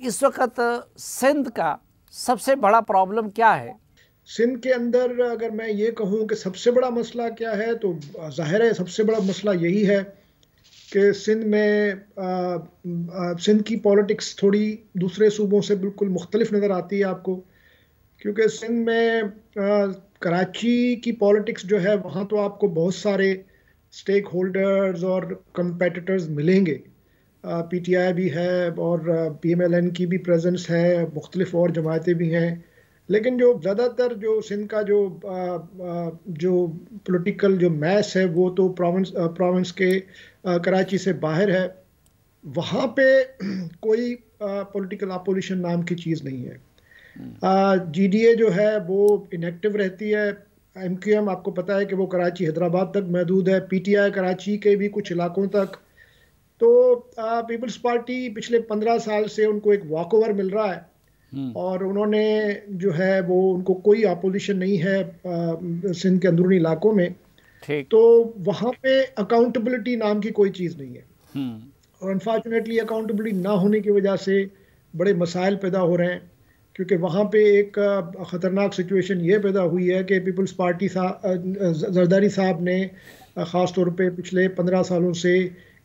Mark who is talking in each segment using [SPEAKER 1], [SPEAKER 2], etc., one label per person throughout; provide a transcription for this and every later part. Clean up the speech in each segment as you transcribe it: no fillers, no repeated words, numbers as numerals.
[SPEAKER 1] इस वक्त सिंध का सबसे बड़ा प्रॉब्लम क्या है?
[SPEAKER 2] सिंध के अंदर अगर मैं ये कहूँ कि सबसे बड़ा मसला क्या है, तो जाहिर है सबसे बड़ा मसला यही है कि सिंध में सिंध की पॉलिटिक्स थोड़ी दूसरे सूबों से बिल्कुल मुख्तलिफ नज़र आती है आपको। क्योंकि सिंध में कराची की पॉलिटिक्स जो है, वहाँ तो आपको बहुत सारे स्टेक होल्डर्स और कंपेटिटर्स मिलेंगे। पीटीआई भी है और पीएमएलएन की भी प्रेजेंस है, मुख्तलिफ और जमातें भी हैं। लेकिन जो ज़्यादातर जो सिंध का जो पॉलिटिकल जो मैस है, वो तो प्रोविंस के कराची से बाहर है। वहाँ पे कोई पॉलिटिकल अपोजिशन नाम की चीज़ नहीं है। जीडीए जो है वो इनएक्टिव रहती है। एमक्यूएम आपको पता है कि वो कराची हैदराबाद तक महदूद है, पीटीआई कराची के भी कुछ इलाकों तक। तो पीपल्स पार्टी पिछले 15 साल से उनको एक वॉक ओवर मिल रहा है और उन्होंने जो है वो उनको कोई अपोजिशन नहीं है सिंध के अंदरूनी इलाकों में। तो वहाँ पे अकाउंटेबिलिटी नाम की कोई चीज़ नहीं है और अनफॉर्चुनेटली अकाउंटेबिलिटी ना होने की वजह से बड़े मसाइल पैदा हो रहे हैं। क्योंकि वहाँ पे एक ख़तरनाक सिचुएशन ये पैदा हुई है कि पीपल्स पार्टी जरदारी साहब ने ख़ास तौर पे पिछले 15 सालों से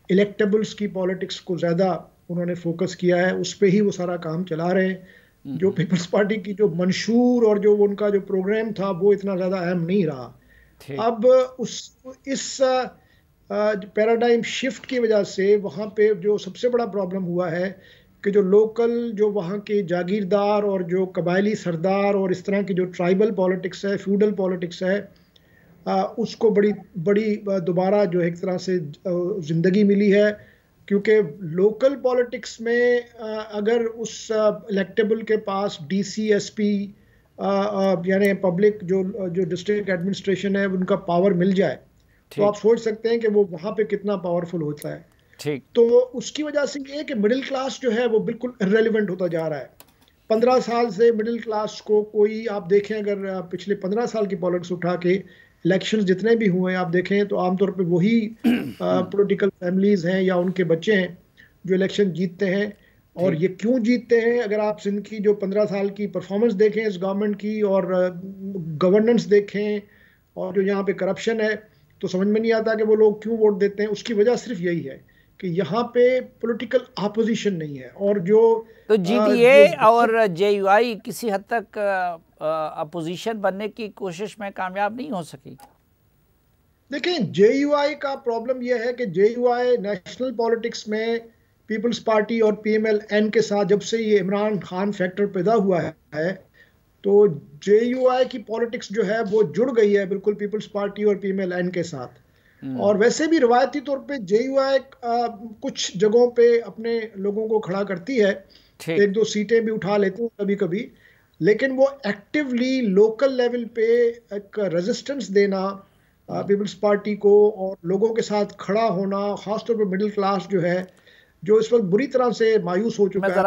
[SPEAKER 2] इलेक्टेबल्स की पॉलिटिक्स को ज़्यादा उन्होंने फोकस किया है, उस पर ही वो सारा काम चला रहे हैं। जो पीपल्स पार्टी की जो मंशूर और जो उनका जो प्रोग्राम था वो इतना ज़्यादा अहम नहीं रहा। अब इस पैराडाइम शिफ्ट की वजह से वहाँ पे जो सबसे बड़ा प्रॉब्लम हुआ है कि जो लोकल जो वहाँ के जागीरदार और जो कबायली सरदार और इस तरह की जो ट्राइबल पॉलिटिक्स है, फ्यूडल पॉलिटिक्स है, उसको बड़ी बड़ी दोबारा जो एक तरह से ज़िंदगी मिली है। क्योंकि लोकल पॉलिटिक्स में अगर उस इलेक्टेबल के पास डीसी एसपी यानी पब्लिक जो डिस्ट्रिक्ट एडमिनिस्ट्रेशन है उनका पावर मिल जाए, तो आप सोच सकते हैं कि वो वहाँ पे कितना पावरफुल होता है। तो उसकी वजह से ये है कि मिडिल क्लास जो है वो बिल्कुल इररिलेवेंट होता जा रहा है। 15 साल से मिडिल क्लास को कोई, आप देखें अगर पिछले 15 साल की पॉलिटिक्स उठा के इलेक्शंस जितने भी हुए आप देखें तो आमतौर पे वही पॉलिटिकल फैमिलीज हैं या उनके बच्चे हैं जो इलेक्शन जीतते हैं। और ये क्यों जीतते हैं, अगर आप सिंध की जो 15 साल की परफॉर्मेंस देखें इस गवर्नमेंट की और गवर्नेंस देखें और जो यहाँ पे करप्शन है, तो समझ में नहीं आता कि वो लोग क्यों वोट देते हैं। उसकी वजह सिर्फ यही है कि यहाँ पे पॉलिटिकल अपोजिशन नहीं है। और जो
[SPEAKER 1] तो जीडीए और जेयूआई किसी हद तक अपोजिशन बनने की कोशिश में कामयाब नहीं हो सकी।
[SPEAKER 2] देखें, जेयूआई का प्रॉब्लम यह है कि जेयूआई नेशनल पॉलिटिक्स में पीपल्स पार्टी और पीएमएलएन के साथ जब से ये इमरान खान फैक्टर पैदा हुआ है तो जेयूआई की पॉलिटिक्स जो है वो जुड़ गई है बिल्कुल पीपल्स पार्टी और पीएमएलएन के साथ। और वैसे भी रिवायती तौर पे जेयूआई कुछ जगहों पे अपने लोगों को खड़ा करती है, एक दो सीटें भी उठा लेते हैं कभी कभी, लेकिन वो एक्टिवली लोकल लेवल पे एक रेजिस्टेंस देना पीपल्स पार्टी को और लोगों के साथ खड़ा होना, खासतौर पे मिडिल क्लास जो है जो इस वक्त बुरी तरह से मायूस हो चुका है।